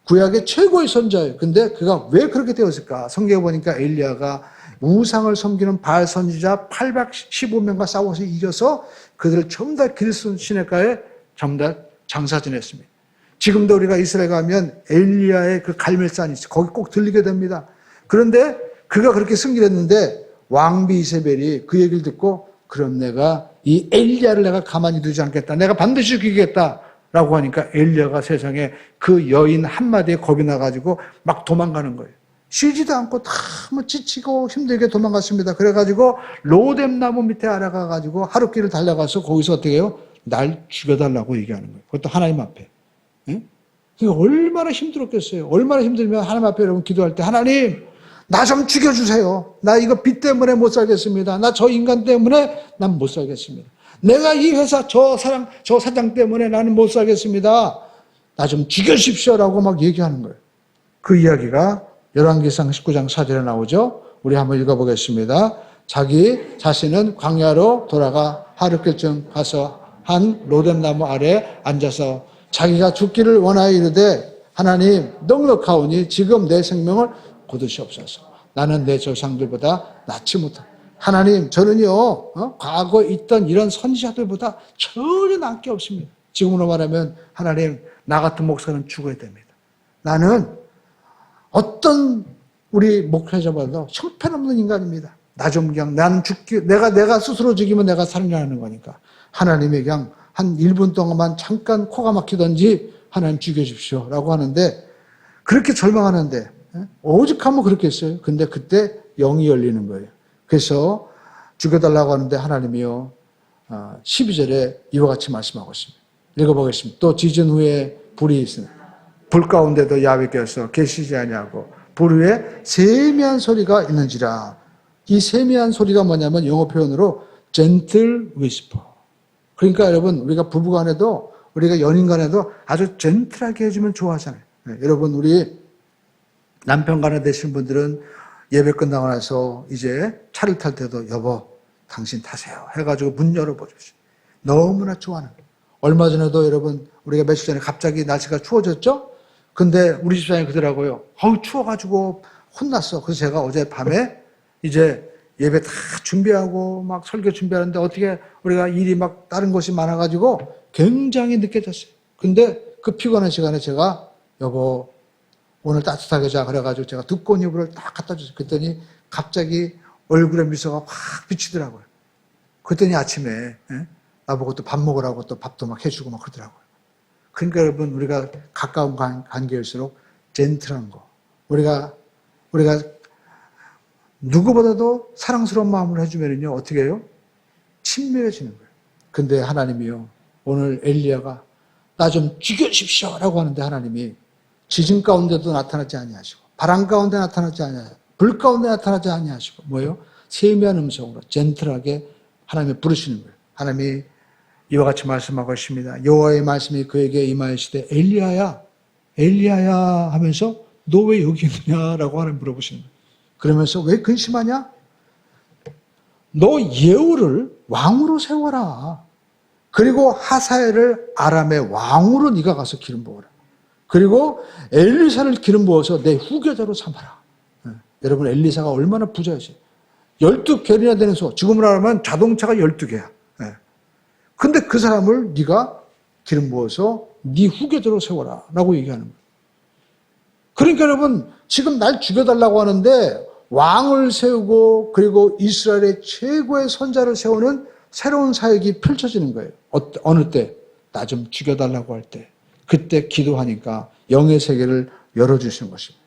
구약의 최고의 선지자예요. 근데 그가 왜 그렇게 되었을까? 성경에 보니까 엘리야가 우상을 섬기는 바알 선지자 815명과 싸워서 이겨서 그들을 전부 다 그리스도 시내가에 전부 다 장사 지냈습니다. 지금도 우리가 이스라엘 가면 엘리야의 그 갈멜산이 있어요. 거기 꼭 들리게 됩니다. 그런데 그가 그렇게 승리를 했는데 왕비 이세벨이 그 얘기를 듣고 그럼 내가 이 엘리야를 내가 가만히 두지 않겠다. 내가 반드시 죽이겠다. 라고 하니까 엘리야가 세상에 그 여인 한마디에 겁이 나가지고 막 도망가는 거예요. 쉬지도 않고 다 뭐 지치고 힘들게 도망갔습니다. 그래가지고 로뎀나무 밑에 알아가가지고 하룻길을 달려가서 거기서 어떻게 해요? 날 죽여달라고 얘기하는 거예요. 그것도 하나님 앞에. 응? 그러니까 얼마나 힘들었겠어요. 얼마나 힘들면 하나님 앞에 여러분 기도할 때 하나님 나 좀 죽여주세요. 나 이거 빚 때문에 못 살겠습니다. 나 저 인간 때문에 난 못 살겠습니다. 내가 이 회사 저 사장 때문에 나는 못 살겠습니다. 나 좀 죽여주십시오라고 막 얘기하는 거예요. 그 이야기가 열왕기상 19장 4절에 나오죠. 우리 한번 읽어보겠습니다. 자기 자신은 광야로 돌아가 하룻길쯤 가서 한 로뎀나무 아래 앉아서 자기가 죽기를 원하여 이르되 하나님 넉넉하오니 지금 내 생명을 거두시옵소서. 나는 내 조상들보다 낫지 못하다. 하나님 저는요 과거에 있던 이런 선지자들보다 전혀 낫게 없습니다. 지금으로 말하면 하나님 나 같은 목사는 죽어야 됩니다. 나는 어떤 우리 목회자보다도 형편없는 인간입니다. 나 좀 그냥 나는 내가 스스로 죽이면 내가 살인하는 거니까 하나님이 그냥 한 1분 동안만 잠깐 코가 막히던지 하나님 죽여주십시오 라고 하는데 그렇게 절망하는데 오죽하면 그렇겠어요. 근데 그때 영이 열리는 거예요. 그래서 죽여달라고 하는데 하나님이요 12절에 이와 같이 말씀하고 있습니다. 읽어보겠습니다. 또 지진 후에 불이 있으나 불 가운데도 야훼께서 계시지 아니하고 불 위에 세미한 소리가 있는지라. 이 세미한 소리가 뭐냐면 영어 표현으로 gentle whisper. 그러니까 여러분 우리가 부부간에도 우리가 연인간에도 아주 젠틀하게 해주면 좋아하잖아요. 네, 여러분 우리 남편간에 되신 분들은 예배 끝나고 나서 이제 차를 탈 때도 여보 당신 타세요 해가지고 문 열어보십시오. 너무나 좋아하는 거예요. 얼마 전에도 여러분 우리가 며칠 전에 갑자기 날씨가 추워졌죠? 근데 우리 집사람이 그러더라고요. 추워가지고 혼났어. 그래서 제가 어제 밤에 이제 예배 다 준비하고 막 설교 준비하는데 어떻게 우리가 일이 막 다른 것이 많아가지고 굉장히 늦게 잤어요. 근데 그 피곤한 시간에 제가 여보 오늘 따뜻하게 자 그래가지고 제가 두꺼운 이불을 딱 갖다 줬어요. 그랬더니 갑자기 얼굴에 미소가 확 비치더라고요. 그랬더니 아침에 나보고 또 밥 먹으라고 또 밥도 막 해주고 막 그러더라고요. 그러니까 여러분 우리가 가까운 관계일수록 젠틀한 거 우리가 누구보다도 사랑스러운 마음으로 해주면요 어떻게 해요? 친밀해지는 거예요. 근데 하나님이요 오늘 엘리야가 나 좀 죽여주십시오 라고 하는데 하나님이 지진 가운데도 나타나지 아니하시고 바람 가운데 나타나지 아니하시고 불 가운데 나타나지 아니하시고 뭐예요? 세미한 음성으로 젠틀하게 하나님이 부르시는 거예요. 하나님이 이와 같이 말씀하고 있습니다. 여호와의 말씀이 그에게 임하시되 엘리야야 엘리야야 하면서 너 왜 여기 있느냐라고 하나님 물어보시는 거예요. 그러면서 왜 근심하냐? 너 예후를 왕으로 세워라. 그리고 하사엘을 아람의 왕으로 네가 가서 기름 부어라. 그리고 엘리사를 기름 부어서 내 후계자로 삼아라. 여러분 엘리사가 얼마나 부자였어요. 12개나 되는 소. 지금으로 하면 자동차가 12개야. 근데 그 사람을 네가 기름 부어서 네 후계자로 세워라 라고 얘기하는 거예요. 그러니까 여러분 지금 날 죽여달라고 하는데 왕을 세우고 그리고 이스라엘의 최고의 선자를 세우는 새로운 사역이 펼쳐지는 거예요. 어느 때? 나 좀 죽여달라고 할 때. 그때 기도하니까 영의 세계를 열어주시는 것입니다.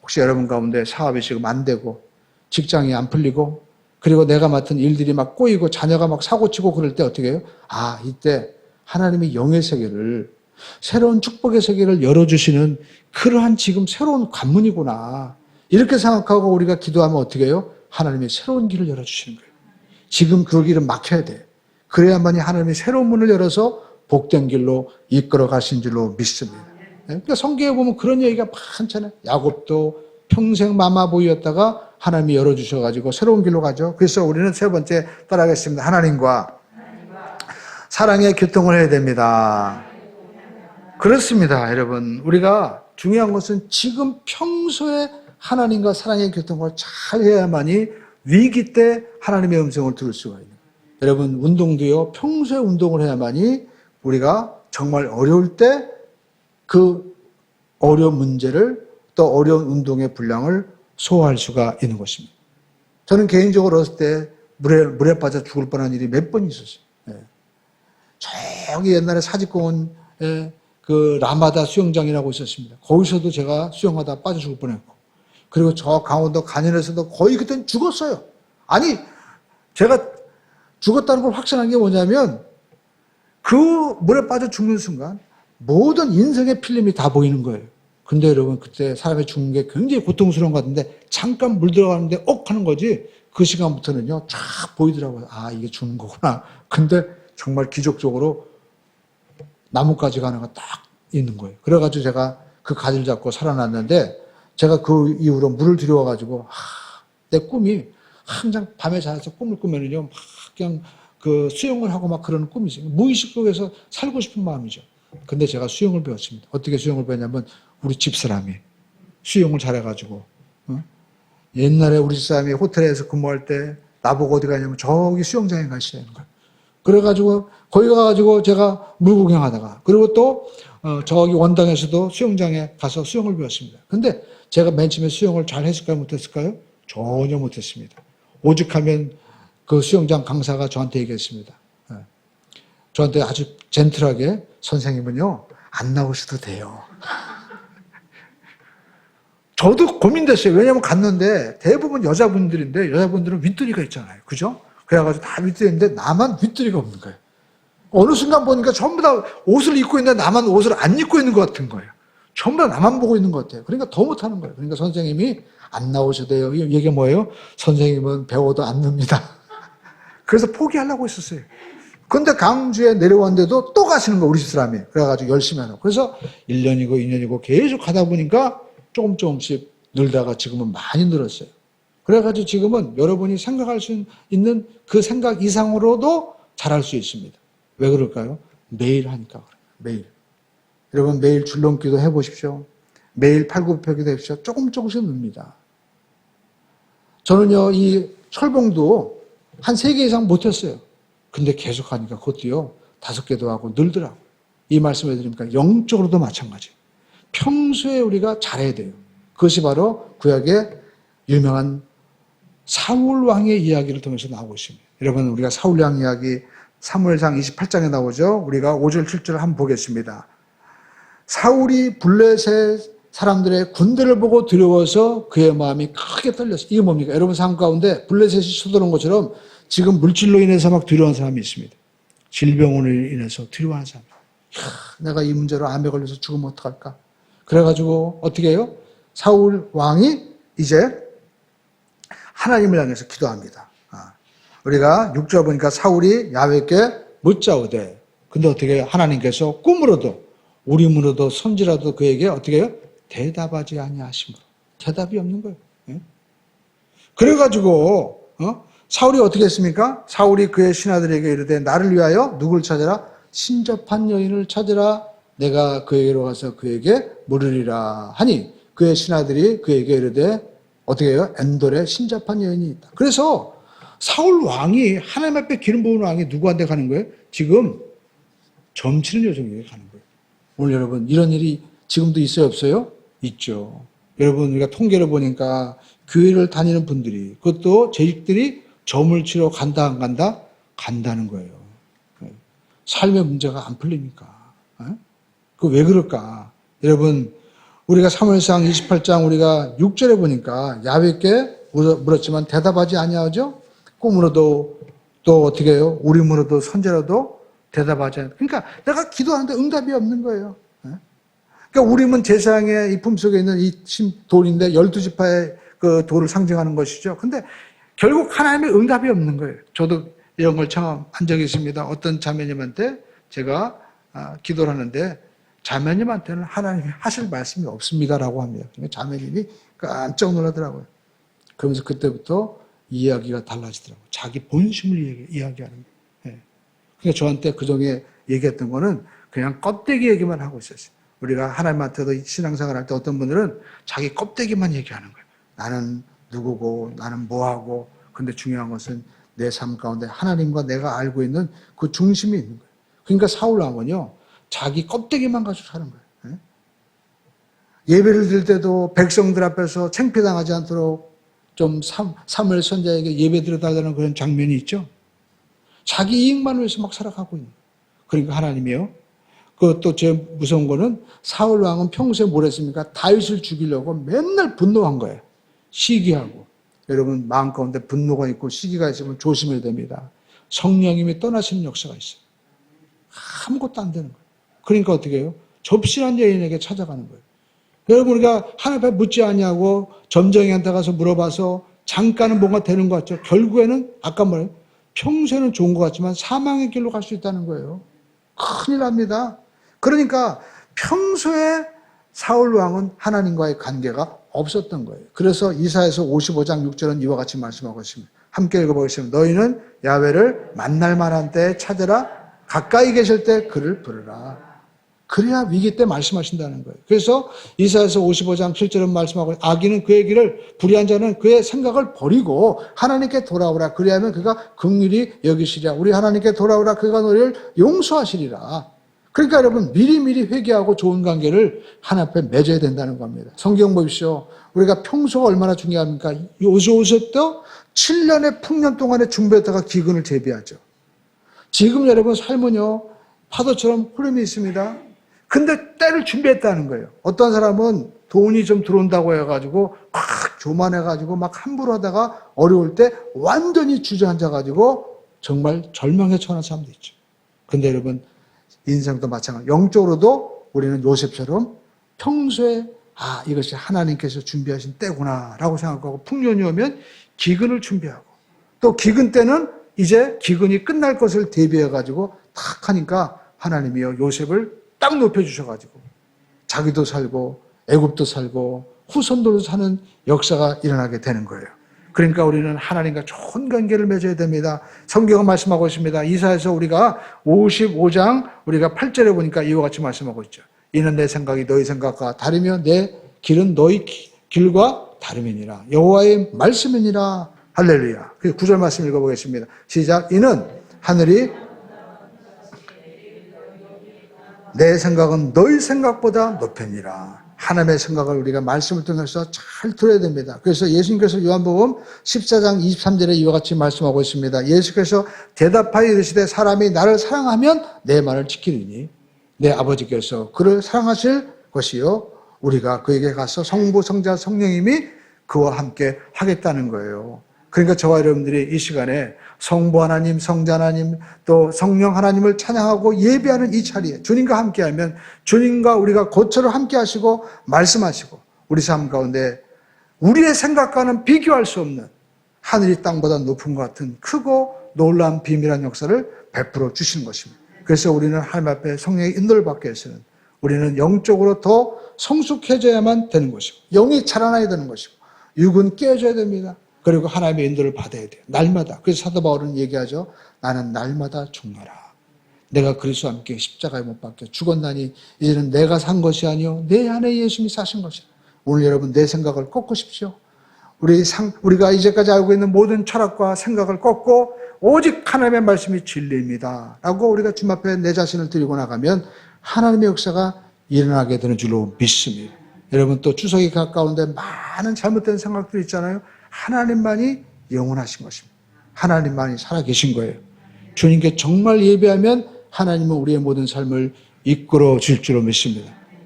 혹시 여러분 가운데 사업이 지금 안 되고 직장이 안 풀리고 그리고 내가 맡은 일들이 막 꼬이고 자녀가 막 사고치고 그럴 때 어떻게 해요? 이때 하나님이 영의 세계를 새로운 축복의 세계를 열어주시는 그러한 지금 새로운 관문이구나. 이렇게 생각하고 우리가 기도하면 어떻게 해요? 하나님이 새로운 길을 열어주시는 거예요. 지금 그 길은 막혀야 돼. 그래야만이 하나님이 새로운 문을 열어서 복된 길로 이끌어 가신 줄로 믿습니다. 그러니까 성경에 보면 그런 얘기가 많잖아요. 야곱도 평생 마마보이였다가 하나님이 열어주셔가지고 새로운 길로 가죠. 그래서 우리는 세 번째 따라가겠습니다. 하나님과 사랑의 교통을 해야 됩니다. 그렇습니다, 여러분. 우리가 중요한 것은 지금 평소에 하나님과 사랑의 교통을 잘 해야만이 위기 때 하나님의 음성을 들을 수가 있는 거예요. 여러분 운동도요. 평소에 운동을 해야만이 우리가 정말 어려울 때 그 어려운 문제를 또 어려운 운동의 분량을 소화할 수가 있는 것입니다. 저는 개인적으로 어렸을 때 물에 빠져 죽을 뻔한 일이 몇 번 있었어요. 저기 옛날에 사직공원에 그 라마다 수영장이라고 있었습니다. 거기서도 제가 수영하다 빠져 죽을 뻔했고, 그리고 저 강원도 간현에서도 거의 그땐 죽었어요. 아니, 제가 죽었다는 걸 확신한 게 뭐냐면 그 물에 빠져 죽는 순간 모든 인생의 필름이 다 보이는 거예요. 근데 여러분 그때 사람이 죽는 게 굉장히 고통스러운 것 같은데 잠깐 물 들어가는데 하는 거지 그 시간부터는요 쫙 보이더라고요. 이게 죽는 거구나. 근데 정말 기적적으로 나뭇가지가 하나가 딱 있는 거예요. 그래가지고 제가 그 가지를 잡고 살아났는데 제가 그 이후로 물을 들여와가지고 내 꿈이 항상 밤에 자서 꿈을 꾸면은요 막 그냥 그 수영을 하고 막 그러는 꿈이 있어요. 무의식 속에서 살고 싶은 마음이죠. 근데 제가 수영을 배웠습니다. 어떻게 수영을 배웠냐면 우리 집사람이 수영을 잘해가지고 옛날에 우리 집사람이 호텔에서 근무할 때 나보고 어디 가냐면 저기 수영장에 가시라는 거예요. 그래가지고 거기 가가지고 제가 물 구경하다가 그리고 또 저기 원당에서도 수영장에 가서 수영을 배웠습니다. 근데 제가 맨 처음에 수영을 잘 했을까요? 못했을까요? 전혀 못했습니다. 오죽하면 그 수영장 강사가 저한테 얘기했습니다. 저한테 아주 젠틀하게 선생님은요 안 나오셔도 돼요. 저도 고민됐어요. 왜냐면 갔는데 대부분 여자분들인데 여자분들은 윗도리가 있잖아요. 그죠? 그래가지고 다 윗도리인데 나만 윗도리가 없는 거예요. 어느 순간 보니까 전부 다 옷을 입고 있는데 나만 옷을 안 입고 있는 것 같은 거예요. 전부 다 나만 보고 있는 것 같아요. 그러니까 더 못하는 거예요. 그러니까 선생님이 안 나오셔도 돼요. 이게 뭐예요? 선생님은 배워도 안 늡니다. 그래서 포기하려고 했었어요. 근데 강주에 내려왔는데도 또 가시는 거예요. 우리 집 사람이. 그래가지고 열심히 하라고. 그래서 1년이고 2년이고 계속 하다 보니까 조금씩 늘다가 지금은 많이 늘었어요. 그래가지고 지금은 여러분이 생각할 수 있는 그 생각 이상으로도 잘할 수 있습니다. 왜 그럴까요? 매일 하니까 그래요. 매일. 여러분 매일 줄넘기도 해보십시오. 매일 팔굽혀펴기도 해보십시오. 조금씩 늡니다. 저는요, 이 철봉도 한 3개 이상 못했어요. 근데 계속 하니까 그것도요, 5개도 하고 늘더라고요. 이 말씀을 드리니까 영적으로도 마찬가지예요. 평소에 우리가 잘해야 돼요. 그것이 바로 구약의 유명한 사울 왕의 이야기를 통해서 나오고 있습니다. 여러분, 우리가 사울 왕 이야기 사무엘상 28장에 나오죠. 우리가 5절, 7절을 한번 보겠습니다. 사울이 블레셋 사람들의 군대를 보고 두려워서 그의 마음이 크게 떨렸어요. 이게 뭡니까? 여러분 삶 가운데 블레셋이 쳐들어온 것처럼 지금 물질로 인해서 막 두려워하는 사람이 있습니다. 질병으로 인해서 두려워하는 사람. 내가 이 문제로 암에 걸려서 죽으면 어떡할까? 그래가지고 어떻게 해요? 사울 왕이 이제 하나님을 향해서 기도합니다. 우리가 6절 보니까 사울이 야훼께 묻자오되, 근데 어떻게 해요? 하나님께서 꿈으로도 우림으로도 선지라도 그에게 어떻게 해요? 대답하지 아니하심으로. 대답이 없는 거예요. 그래가지고 사울이 어떻게 했습니까? 사울이 그의 신하들에게 이르되 나를 위하여 누굴 찾으라? 신접한 여인을 찾으라. 내가 그에게로 가서 그에게 물으리라 하니 그의 신하들이 그에게 이르되 어떻게 해요? 엔돌에 신접한 여인이 있다. 그래서 사울 왕이 하나님 앞에 기름 부은 왕이 누구한테 가는 거예요? 지금 점치는 여정에게 가는 거예요. 오늘 여러분 이런 일이 지금도 있어요, 없어요? 있죠. 여러분 우리가 통계를 보니까 교회를 다니는 분들이, 그것도 재직들이 점을 치러 간다 안 간다? 간다는 거예요. 삶의 문제가 안 풀리니까. 그 왜 그럴까? 여러분 우리가 사무엘상 28장 우리가 6절에 보니까 야훼께 물었지만 대답하지 아니하죠? 꿈으로도 또 어떻게 해요? 우림으로도 선제로도 대답하지 않아요. 그러니까 내가 기도하는데 응답이 없는 거예요. 그러니까 우림은 제사장의 이 품속에 있는 이 돌인데 12지파의 그 돌을 상징하는 것이죠. 근데 결국 하나님의 응답이 없는 거예요. 저도 이런 걸 처음 한 적이 있습니다. 어떤 자매님한테 제가 기도를 하는데 자매님한테는 하나님이 하실 말씀이 없습니다라고 합니다. 그러니까 자매님이 깜짝 놀라더라고요. 그러면서 그때부터 이야기가 달라지더라고요. 자기 본심을 이야기하는 거예요. 그러니까 저한테 그전에 얘기했던 거는 그냥 껍데기 얘기만 하고 있었어요. 우리가 하나님한테도 신앙생활 할 때 어떤 분들은 자기 껍데기만 얘기하는 거예요. 나는 누구고 나는 뭐하고, 근데 중요한 것은 내 삶 가운데 하나님과 내가 알고 있는 그 중심이 있는 거예요. 그러니까 사울 왕은요 자기 껍데기만 가지고 사는 거예요. 예배를 드릴 때도 백성들 앞에서 창피당하지 않도록 좀 사무엘 선지자에게 예배 드려달라는 그런 장면이 있죠. 자기 이익만 위해서 막 살아가고 있는 거예요. 그러니까 하나님이요, 그것도 제일 무서운 거는 사울 왕은 평소에 뭘 했습니까? 다윗을 죽이려고 맨날 분노한 거예요. 시기하고. 여러분 마음 가운데 분노가 있고 시기가 있으면 조심해야 됩니다. 성령님이 떠나시는 역사가 있어요. 아무것도 안 되는 거예요. 그러니까 어떻게 해요? 접신한 여인에게 찾아가는 거예요. 여러분 우리가 하나님 앞에 묻지 아니하고 점쟁이한테 가서 물어봐서 잠깐은 뭔가 되는 것 같죠. 결국에는 아까 말해요. 평소에는 좋은 것 같지만 사망의 길로 갈 수 있다는 거예요. 큰일 납니다. 그러니까 평소에 사울 왕은 하나님과의 관계가 없었던 거예요. 그래서 이사야서 55장 6절은 이와 같이 말씀하고 있습니다. 함께 읽어보겠습니다. 너희는 야훼를 만날 만한 때에 찾으라. 가까이 계실 때 그를 부르라. 그래야 위기 때 말씀하신다는 거예요. 그래서 이사야서 55장 7절은 말씀하고, 악인은 그의 길을, 불의한 자는 그의 생각을 버리고 하나님께 돌아오라. 그리하면 그가 긍휼히 여기시리라. 우리 하나님께 돌아오라. 그가 너희를 용서하시리라. 그러니까 여러분 미리미리 회개하고 좋은 관계를 하나님 앞에 맺어야 된다는 겁니다. 성경 보십시오. 우리가 평소가 얼마나 중요합니까? 요새도 7년의 풍년 동안에 준비했다가 기근을 대비하죠. 지금 여러분 삶은요 파도처럼 흐름이 있습니다. 근데 때를 준비했다는 거예요. 어떤 사람은 돈이 좀 들어온다고 해가지고 막 교만해가지고 막 함부로 하다가 어려울 때 완전히 주저앉아가지고 정말 절망에 처한 사람도 있죠. 근데 여러분, 인생도 마찬가지. 영적으로도 우리는 요셉처럼 평소에 이것이 하나님께서 준비하신 때구나라고 생각하고, 풍년이 오면 기근을 준비하고, 또 기근 때는 이제 기근이 끝날 것을 대비해가지고 탁 하니까 하나님이요 요셉을 딱 높여주셔가지고 자기도 살고 애굽도 살고 후손들도 사는 역사가 일어나게 되는 거예요. 그러니까 우리는 하나님과 좋은 관계를 맺어야 됩니다. 성경은 말씀하고 있습니다. 이사야서 우리가 55장 우리가 8절에 보니까 이와 같이 말씀하고 있죠. 이는 내 생각이 너희 생각과 다르며 내 길은 너희 길과 다름이니라. 여호와의 말씀이니라. 할렐루야. 그 9절 말씀 읽어보겠습니다. 시작. 이는 하늘이 내 생각은 너희 생각보다 높으니라. 하나님의 생각을 우리가 말씀을 통해서 잘 들어야 됩니다. 그래서 예수님께서 요한복음 14장 23절에 이와 같이 말씀하고 있습니다. 예수께서 대답하여 이르시되 사람이 나를 사랑하면 내 말을 지키리니 내 아버지께서 그를 사랑하실 것이요 우리가 그에게 가서 성부 성자 성령님이 그와 함께 하겠다는 거예요. 그러니까 저와 여러분들이 이 시간에 성부 하나님, 성자 하나님, 또 성령 하나님을 찬양하고 예배하는 이 자리에 주님과 함께하면 주님과 우리가 고초를 함께 하시고 말씀하시고 우리 삶 가운데 우리의 생각과는 비교할 수 없는 하늘이 땅보다 높은 것 같은 크고 놀라운 비밀한 역사를 베풀어 주시는 것입니다. 그래서 우리는 하나님 앞에 성령의 인도를 받기 위해서는 우리는 영적으로 더 성숙해져야만 되는 것이고 영이 자라나야 되는 것이고 육은 깨져야 됩니다. 그리고 하나님의 인도를 받아야 돼요. 날마다. 그래서 사도 바울은 얘기하죠. 나는 날마다 죽노라. 내가 그리스도와 함께 십자가에 못 박혀 죽었나니 이제는 내가 산 것이 아니요 내 안에 예수님이 사신 것이라. 오늘 여러분 내 생각을 꺾으십시오. 우리가 이제까지 알고 있는 모든 철학과 생각을 꺾고 오직 하나님의 말씀이 진리입니다. 라고 우리가 주님 앞에 내 자신을 드리고 나가면 하나님의 역사가 일어나게 되는 줄로 믿습니다. 여러분 또 추석이 가까운데 많은 잘못된 생각들이 있잖아요. 하나님만이 영원하신 것입니다. 하나님만이 살아계신 거예요. 주님께 정말 예배하면 하나님은 우리의 모든 삶을 이끌어 줄 줄로 믿습니다.